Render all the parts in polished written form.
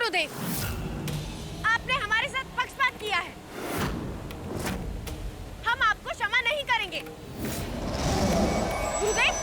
गुरुदेव, आपने हमारे साथ पक्षपात किया है। हम आपको क्षमा नहीं करेंगे। गुरुदेव,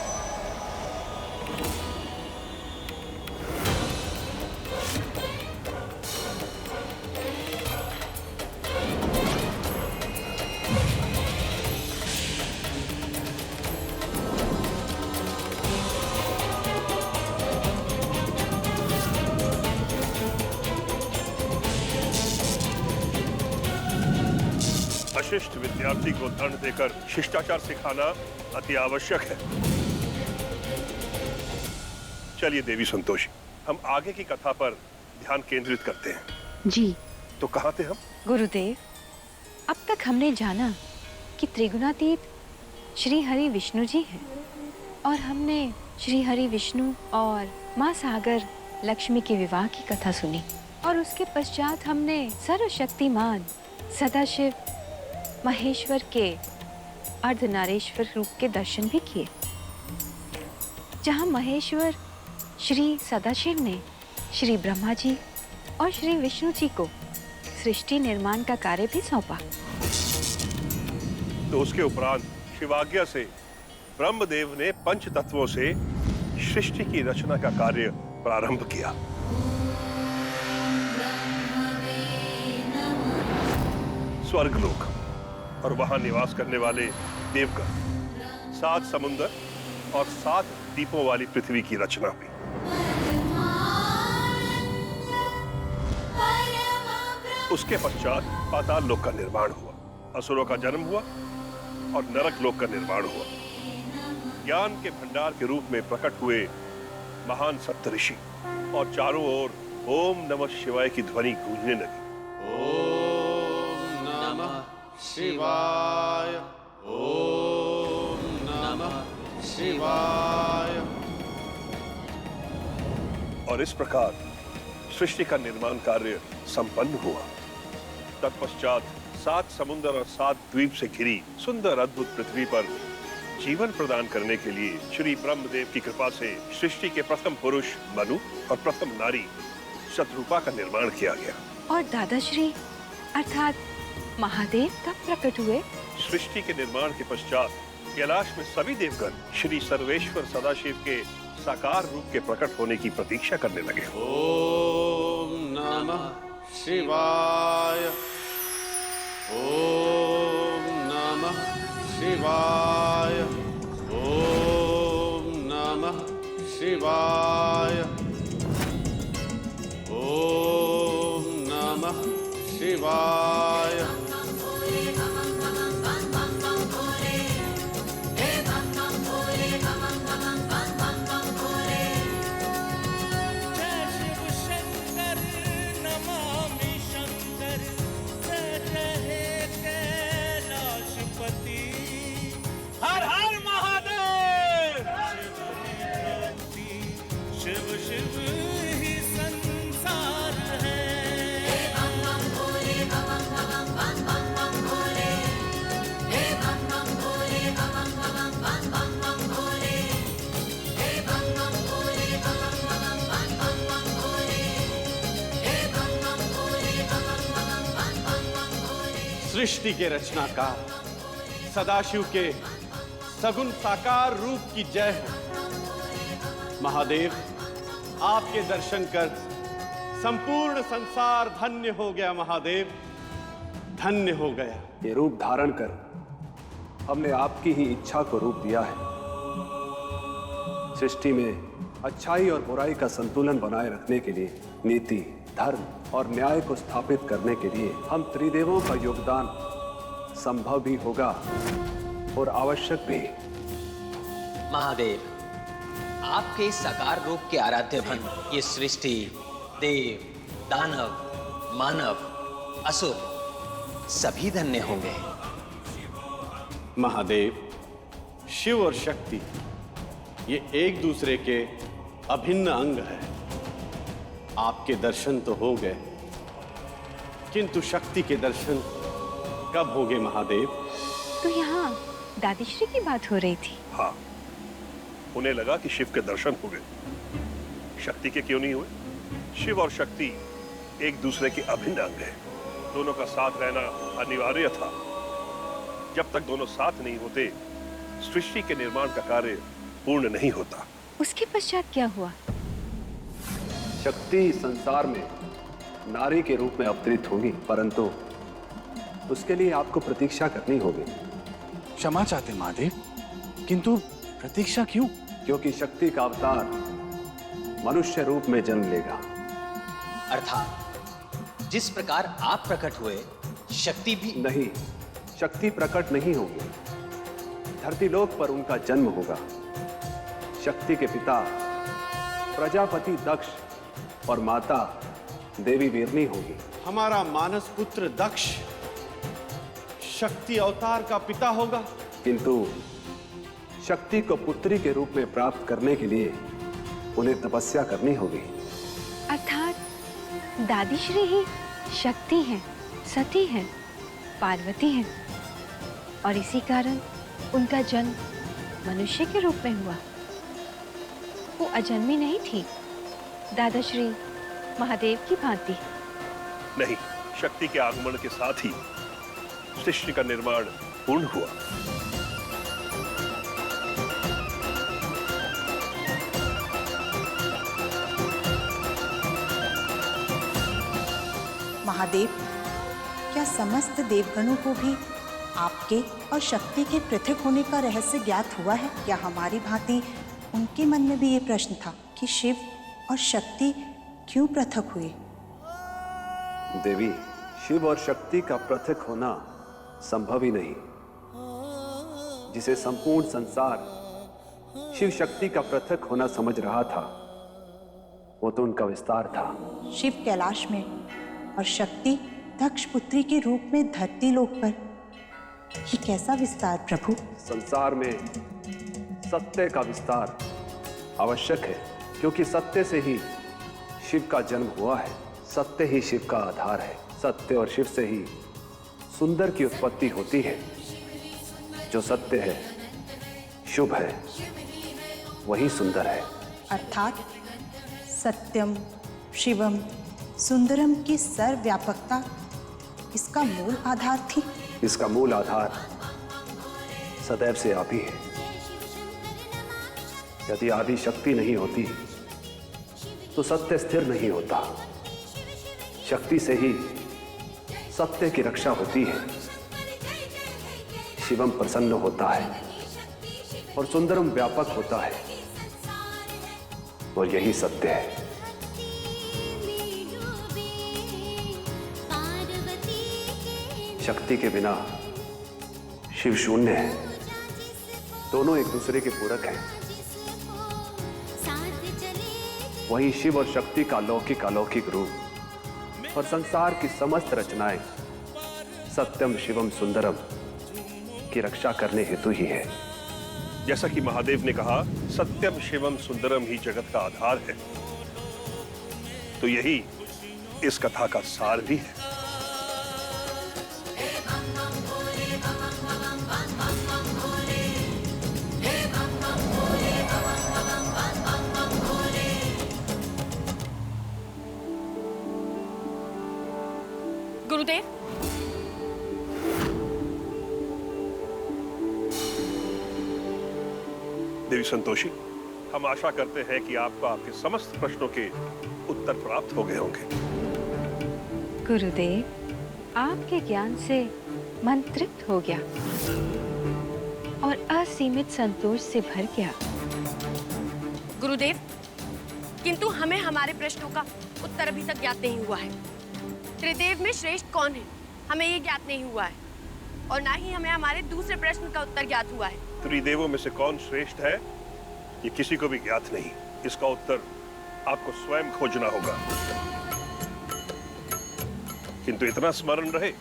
अशिष्ट विद्यार्थी को दंड देकर शिष्टाचार सिखाना अति आवश्यक है। चलिए देवी संतोषी, हम आगे की कथा पर ध्यान केंद्रित करते हैं। जी। तो कहाँ थे हम? गुरुदेव, अब तक हमने जाना कि त्रिगुणातीत श्री हरि विष्णु जी हैं और हमने श्री हरि विष्णु और माँ सागर लक्ष्मी के विवाह की कथा सुनी और उसके पश्चात हमने सर्वशक्तिमान सदाशिव महेश्वर के अर्धनारेश्वर रूप के दर्शन भी किए, जहाँ महेश्वर श्री सदाशिव ने श्री ब्रह्मा जी और श्री विष्णु जी को सृष्टि निर्माण का कार्य भी सौंपा। तो उसके उपरांत शिवाज्ञा से ब्रह्मदेव ने पंच तत्वों से सृष्टि की रचना का कार्य प्रारंभ किया। स्वर्गलोक और वहां निवास करने वाले देवगण, 7 समुंदर और 7 द्वीपों वाली पृथ्वी की रचना हुई। उसके पश्चात पाताल लोक का निर्माण हुआ, असुरों का जन्म हुआ और नरक लोक का निर्माण हुआ। ज्ञान के भंडार के रूप में प्रकट हुए महान सप्तऋषि और चारों ओर ओम नमः शिवाय की ध्वनि गूंजने लगी। ओम नमः शिवाय, ओम नमः शिवाय। और इस प्रकार सृष्टि का निर्माण कार्य संपन्न हुआ। तत्पश्चात 7 समुद्र और 7 द्वीप से घिरी सुंदर अद्भुत पृथ्वी पर जीवन प्रदान करने के लिए श्री ब्रह्मदेव की कृपा से सृष्टि के प्रथम पुरुष मनु और प्रथम नारी शतरूपा का निर्माण किया गया। और दादाश्री अर्थात महादेव कब प्रकट हुए? सृष्टि के निर्माण के पश्चात कैलाश में सभी देवगण श्री सर्वेश्वर सदाशिव के साकार रूप के प्रकट होने की प्रतीक्षा करने लगे। ओम नमः शिवाय, ओम नमः शिवाय, ओम नमः शिवाय, ओम नमः शिवाय। हर हर महादेव। शिव शिव ही संसार है। सृष्टि के रचनाकार सदाशिव के सगुण साकार रूप की जय हो। महादेव, आपके दर्शन कर संपूर्ण संसार धन्य हो गया। महादेव, धन्य हो गया। ये रूप धारण कर हमने आपकी ही इच्छा को रूप दिया है। सृष्टि में अच्छाई और बुराई का संतुलन बनाए रखने के लिए, नीति, धर्म और न्याय को स्थापित करने के लिए हम त्रिदेवों का योगदान संभव भी होगा और आवश्यक भी। महादेव, आपके साकार रूप के आराध्य भन ये सृष्टि, देव, दानव, मानव, असुर सभी धन्य होंगे। महादेव, शिव और शक्ति ये एक दूसरे के अभिन्न अंग है। आपके दर्शन तो हो गए, किंतु शक्ति के दर्शन कब होंगे महादेव? तो यहाँ दादीश्री की बात हो रही थी। हाँ, उन्हें लगा कि शिव के दर्शन हो गए, शक्ति के क्यों नहीं हुए? शिव और शक्ति एक दूसरे के अभिन्न अंग हैं। दोनों का साथ रहना अनिवार्य था। जब तक दोनों साथ नहीं होते, सृष्टि के निर्माण का कार्य पूर्ण नहीं होता। उसके पश्चात क्या हुआ? शक्ति संसार में नारी के रूप में अवतरित होगी, परंतु उसके लिए आपको प्रतीक्षा करनी होगी। क्षमा चाहते महादेव, किंतु प्रतीक्षा क्यों? क्योंकि शक्ति का अवतार मनुष्य रूप में जन्म लेगा। अर्थात जिस प्रकार आप प्रकट हुए, शक्ति भी नहीं, शक्ति प्रकट नहीं होगी। धरतीलोक पर उनका जन्म होगा। शक्ति के पिता प्रजापति दक्ष और माता देवी वीरनी होगी। हमारा मानस पुत्र दक्ष शक्ति अवतार का पिता होगा। किंतु शक्ति को पुत्री के रूप में प्राप्त करने के लिए उन्हें तपस्या करनी होगी। अर्थात दादी श्री ही शक्ति हैं, सती हैं, पार्वती हैं, और इसी कारण उनका जन्म मनुष्य के रूप में हुआ। वो अजन्मी नहीं थी, दादाश्री महादेव की भांति। नहीं, शक्ति के आगमन के साथ ही सृष्टि का निर्माण पूर्ण हुआ। महादेव, क्या समस्त देवगणों को भी आपके और शक्ति के पृथक होने का रहस्य ज्ञात हुआ है? क्या हमारी भांति उनके मन में भी ये प्रश्न था कि शिव और शक्ति क्यों पृथक हुए? देवी, शिव और शक्ति का पृथक होना संभव ही नहीं। जिसे संपूर्ण संसार शिव शक्ति का पृथक होना समझ रहा था, वो तो उनका विस्तार था। शिव कैलाश में और शक्ति दक्ष पुत्री के रूप में धरती लोक पर, ये कैसा विस्तार प्रभु? संसार में सत्य का विस्तार आवश्यक है, क्योंकि सत्य से ही शिव का जन्म हुआ है। सत्य ही शिव का आधार है। सत्य और शिव से ही सुंदर की उत्पत्ति होती है। जो सत्य है, शुभ है, वही सुंदर है। अर्थात सत्यम, शिवम, सुंदरम की सर्वव्यापकता इसका मूल आधार थी। इसका मूल आधार सदैव से आप ही है। यदि आदि शक्ति नहीं होती तो सत्य स्थिर नहीं होता। शक्ति से ही सत्य की रक्षा होती है। शिवम प्रसन्न होता है और सुंदरम व्यापक होता है, और यही सत्य है। शक्ति के बिना शिव शून्य है। दोनों एक दूसरे के पूरक हैं। वही शिव और शक्ति का लौकिक अलौकिक रूप और संसार की समस्त रचनाएं सत्यम शिवम सुंदरम की रक्षा करने हेतु ही है। जैसा कि महादेव ने कहा, सत्यम शिवम सुंदरम ही जगत का आधार है, तो यही इस कथा का सार भी है। गुरुदेव, देवी संतोषी, हम आशा करते हैं कि आपको आपके समस्त प्रश्नों के उत्तर प्राप्त हो गए होंगे। गुरुदेव, आपके ज्ञान से मन तृप्त हो गया और असीमित संतोष से भर गया। गुरुदेव, किंतु हमें हमारे प्रश्नों का उत्तर अभी तक ज्ञात नहीं हुआ है। त्रिदेव में श्रेष्ठ कौन है, हमें ये ज्ञात नहीं हुआ है, और ना ही हमें हमारे दूसरे प्रश्न का उत्तर ज्ञात हुआ है। त्रिदेवों में से कौन श्रेष्ठ है, ये किसी को भी ज्ञात नहीं। इसका उत्तर आपको स्वयं खोजना होगा। किंतु इतना स्मरण रहे,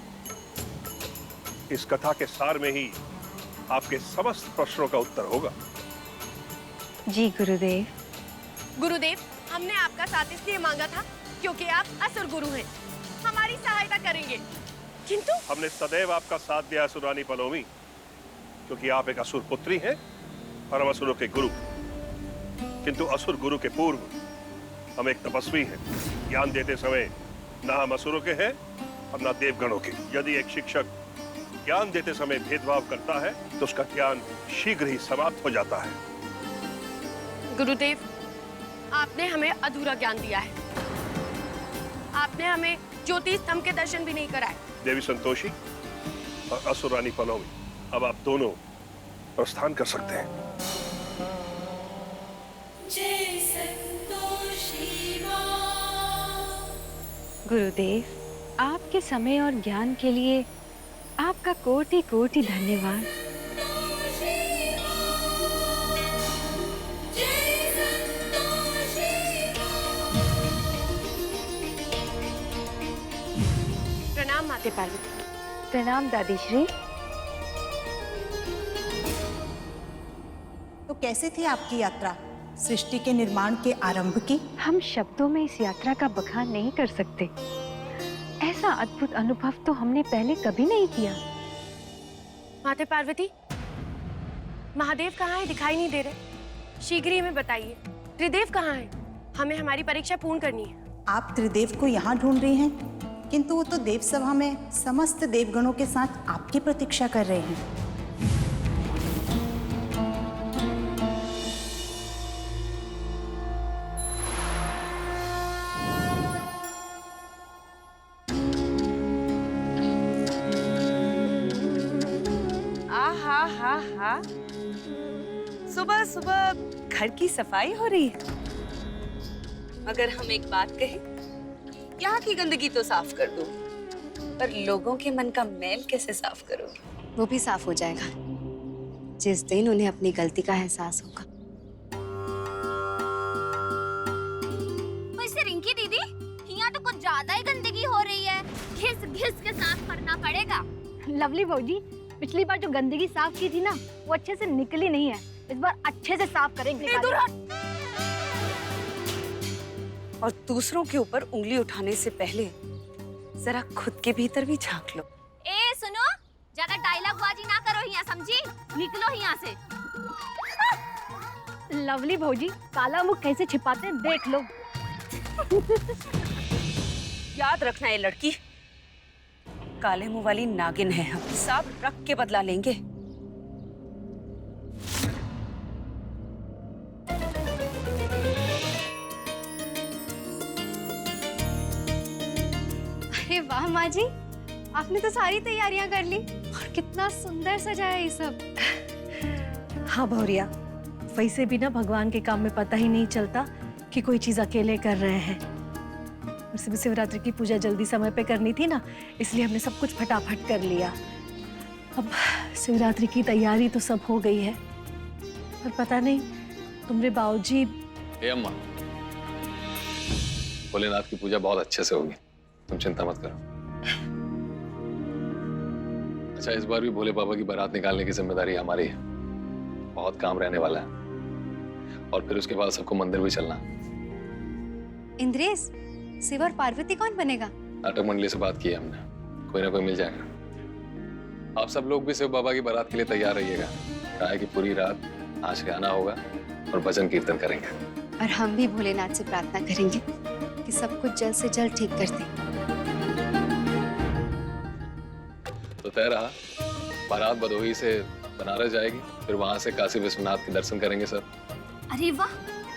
इस कथा के सार में ही आपके समस्त प्रश्नों का उत्तर होगा। जी गुरुदेव। गुरुदेव, हमने आपका साथ इसलिए मांगा था क्योंकि आप असुर गुरु हैं, हमारी सहायता करेंगे। किंतु हमने सदैव आपका साथ दिया असुरानी पलोमी, क्योंकि आप एक असुर पुत्री हैं और हम असुरों के गुरु। किंतु असुर गुरु के पूर्व हम एक तपस्वी हैं। ज्ञान देते समय ना हम असुरों के हैं और ना देवगणों के। यदि एक शिक्षक ज्ञान देते समय भेदभाव करता है तो उसका ज्ञान शीघ्र ही समाप्त हो जाता है। गुरुदेव, आपने हमें अधूरा ज्ञान दिया है। आपने हमें ज्योति स्तंभ के दर्शन भी नहीं कराए। देवी संतोषी और असुरानी पनौमी, अब आप दोनों प्रस्थान कर सकते हैं। जय संतोषी माँ। गुरुदेव, आपके समय और ज्ञान के लिए आपका कोटि कोटि धन्यवाद। प्रणाम माते पार्वती। प्रणाम दादी श्री। तो कैसे थी आपकी यात्रा सृष्टि के निर्माण के आरंभ की? हम शब्दों में इस यात्रा का बखान नहीं कर सकते। ऐसा अद्भुत अनुभव तो हमने पहले कभी नहीं किया। माते पार्वती, महादेव कहाँ है? दिखाई नहीं दे रहे। शीघ्र ही हमें बताइए, त्रिदेव कहाँ है? हमें हमारी परीक्षा पूर्ण करनी है। आप त्रिदेव को यहाँ ढूंढ रही हैं, किंतु वो तो देव सभा में समस्त देवगणों के साथ आपकी प्रतीक्षा कर रहे हैं। हाँ, सुबह सुबह घर की सफाई हो रही है। मगर हम एक बात कहें, यहाँ की गंदगी तो साफ कर दो, पर लोगों के मन का मैल कैसे साफ करोगे? वो भी साफ हो जाएगा जिस दिन उन्हें अपनी गलती का एहसास होगा। वैसे रिंकी दीदी, यहाँ तो कुछ ज्यादा ही गंदगी हो रही है। घिस घिस के साफ करना पड़ेगा। लवली भौजी, पिछली बार जो गंदगी साफ की थी ना, वो अच्छे से निकली नहीं है। इस बार अच्छे से साफ करेंगे। और दूसरों के ऊपर उंगली उठाने से पहले जरा खुद के भीतर भी झांक लो। ए सुनो, ज्यादा डायलॉग बाजी ना करो यहाँ, समझी? निकलो यहाँ से। लवली भौजी, काला मुंह कैसे छिपाते हैं देख लो। याद रखना ये लड़की काले मुंह वाली नागिन है। हम सब रख के बदला लेंगे। अरे वाह माँ जी, आपने तो सारी तैयारियां कर ली और कितना सुंदर सजा है ये सब। हाँ भौरिया, वैसे भी ना भगवान के काम में पता ही नहीं चलता कि कोई चीज अकेले कर रहे हैं। वैसे भी शिवरात्रि की पूजा जल्दी समय पे करनी थी ना, इसलिए हमने सब कुछ फटाफट कर लिया। अब शिवरात्रि की तैयारी तो सब हो गई है, पर पता नहीं तुम्हारे बाबूजी। अम्मा, भोलेनाथ की पूजा बहुत अच्छे से होगी, तुम चिंता मत करो। अच्छा, इस बार भी भोले बाबा की बारात निकालने की जिम्मेदारी हमारी है। बहुत काम रहने वाला है और फिर उसके बाद सबको मंदिर भी चलना। इंद्रेश, शिव और पार्वती कौन बनेगा? नाटक मंडली से बात की है हमने, कोई ना कोई मिल जाएगा। आप सब लोग भी शिव बाबा की बारात के लिए तैयार रहिएगा। कहा है कि पूरी रात नाच गाना होगा और भजन कीर्तन करेंगे। और हम भी भोलेनाथ से प्रार्थना करेंगे कि सब कुछ जल्द से जल्द ठीक कर दे। तो तय रहा, बारात भदोही से बनारस जाएगी, फिर वहां से काशी विश्वनाथ के दर्शन करेंगे सब। अरे वाह,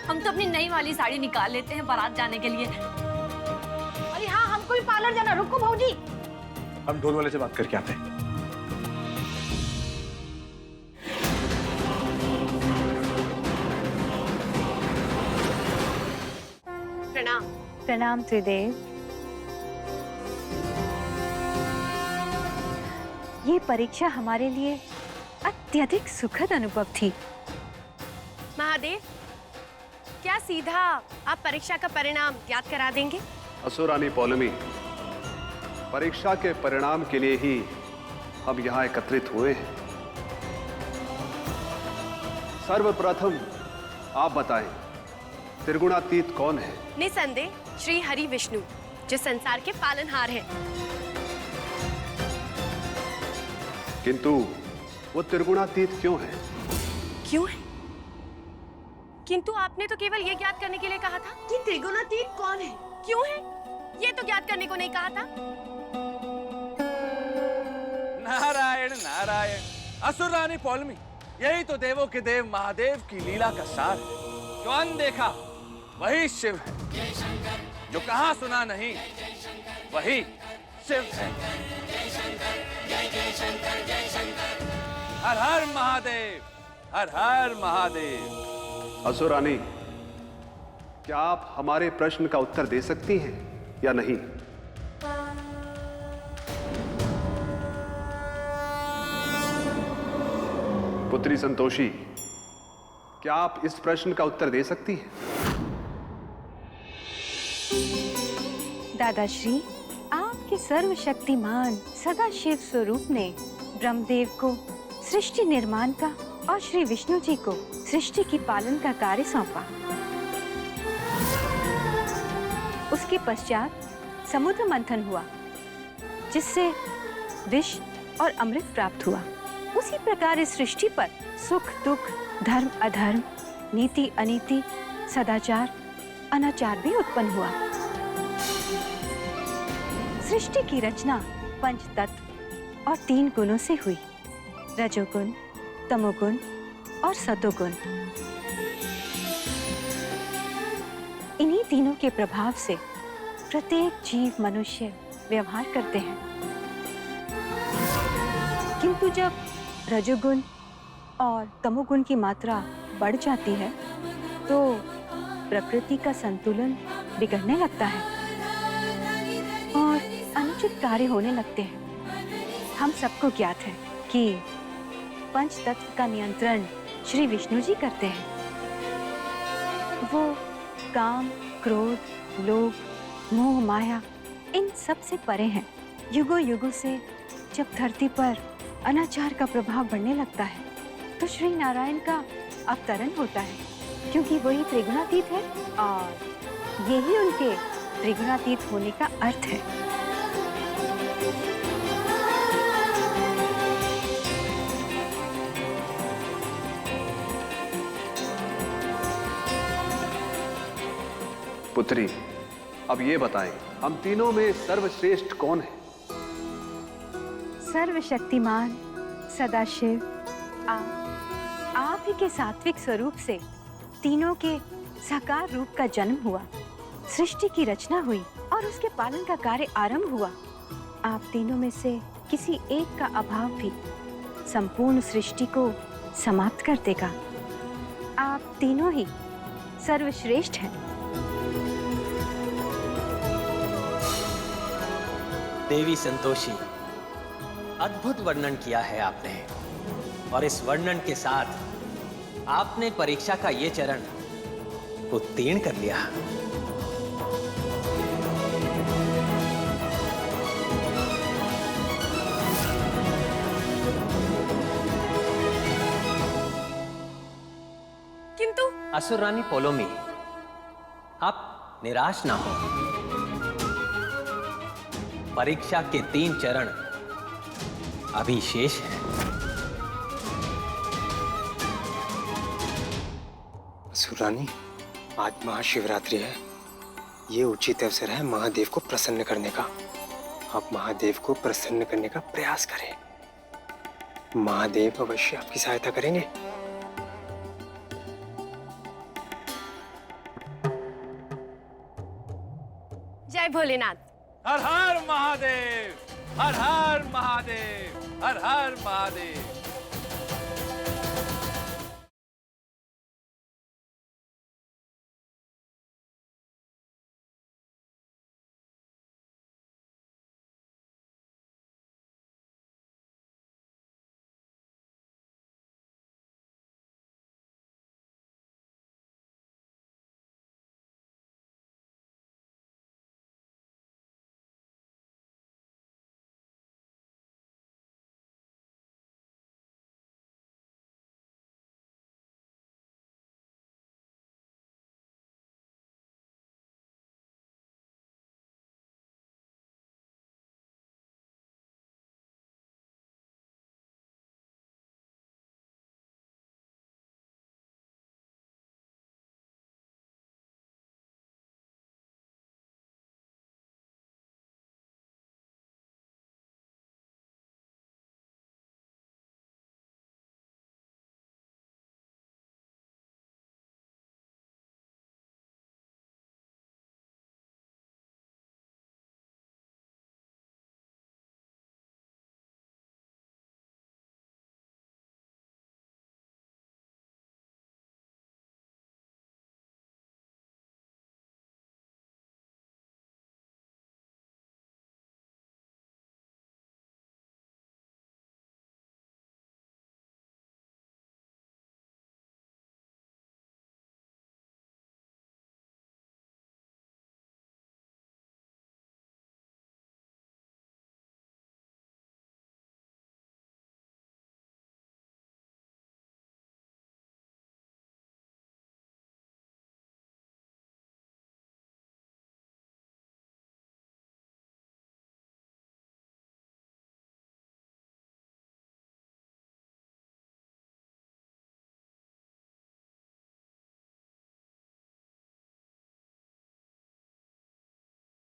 हम तो अपनी नई वाली साड़ी निकाल लेते हैं बारात जाने के लिए। अरे हाँ, हमको भी पार्लर जाना। रुको भौजी, हम ढोल वाले से बात करके आते हैं। प्रणाम। प्रणाम त्रिदेव। ये परीक्षा हमारे लिए अत्यधिक सुखद अनुभव थी। महादेव, क्या सीधा आप परीक्षा का परिणाम याद करा देंगे? असुरानी पौलमी, परीक्षा के परिणाम के लिए ही हम यहाँ एकत्रित हुए हैं। सर्वप्रथम आप बताएं, त्रिगुणातीत कौन है? निसंदेह श्री हरि विष्णु, जो संसार के पालनहार हैं। किंतु वो त्रिगुणातीत क्यों है? क्यों है? किंतु आपने तो केवल ये ज्ञात करने के लिए कहा था कि त्रिगुणातीत कौन है, क्यों है। ये तो ज्ञात करने को नहीं कहा था। नारायण नारायण, असुर रानी पौलमी, यही तो देवों के देव महादेव की लीला का सार है। जो अनदेखा वही शिव है, जो कहाँ सुना नहीं वही शिव है। हर हर महादेव, हर हर महादेव। असुरानी, क्या आप हमारे प्रश्न का उत्तर दे सकती हैं या नहीं? पुत्री संतोषी, क्या आप इस प्रश्न का उत्तर दे सकती हैं? दादाश्री, आपके सर्वशक्तिमान सदाशिव स्वरूप ने ब्रह्मदेव को सृष्टि निर्माण का और श्री विष्णु जी को सृष्टि की पालन का कार्य सौंपा। उसके पश्चात समुद्र मंथन हुआ, जिससे विष और अमृत प्राप्त हुआ। उसी प्रकार इस सृष्टि पर सुख दुख, धर्म अधर्म, नीति अनीति, सदाचार अनाचार भी उत्पन्न हुआ। सृष्टि की रचना पंच तत्व और 3 गुणों से हुई, रजोगुण, तमोगुण और सतोगुण। इन्हीं तीनों के प्रभाव से प्रत्येक जीव मनुष्य व्यवहार करते हैं। किंतु जब रजोगुण और तमोगुण की मात्रा बढ़ जाती है तो प्रकृति का संतुलन बिगड़ने लगता है और अनुचित कार्य होने लगते हैं। हम सबको ज्ञात है कि पंच तत्व का नियंत्रण श्री विष्णु जी करते हैं। वो काम, क्रोध, लोभ, मोह, माया इन सब से परे हैं। युगों युगों से जब धरती पर अनाचार का प्रभाव बढ़ने लगता है तो श्री नारायण का अवतरण होता है, क्योंकि वही त्रिगुणातीत है और यही उनके त्रिगुणातीत होने का अर्थ है। पुत्री, अब ये बताएं, हम तीनों में सर्वश्रेष्ठ कौन है? सर्वशक्तिमान सदाशिव आप ही के सात्विक स्वरूप से तीनों के साकार रूप का जन्म हुआ, सृष्टि की रचना हुई और उसके पालन का कार्य आरंभ हुआ। आप तीनों में से किसी एक का अभाव भी संपूर्ण सृष्टि को समाप्त कर देगा। आप तीनों ही सर्वश्रेष्ठ हैं। देवी संतोषी, अद्भुत वर्णन किया है आपने, और इस वर्णन के साथ आपने परीक्षा का ये चरण उत्तीर्ण कर लिया। किंतु असुर रानी पोलोमी, आप निराश ना हो। परीक्षा के 3 चरण अभी शेष है। असुरानी, आज महाशिवरात्रि है। ये उचित अवसर है महादेव को प्रसन्न करने का। आप महादेव को प्रसन्न करने का प्रयास करें। महादेव अवश्य आपकी सहायता करेंगे। जय भोलेनाथ। हर हर महादेव, हर हर महादेव, हर हर महादेव।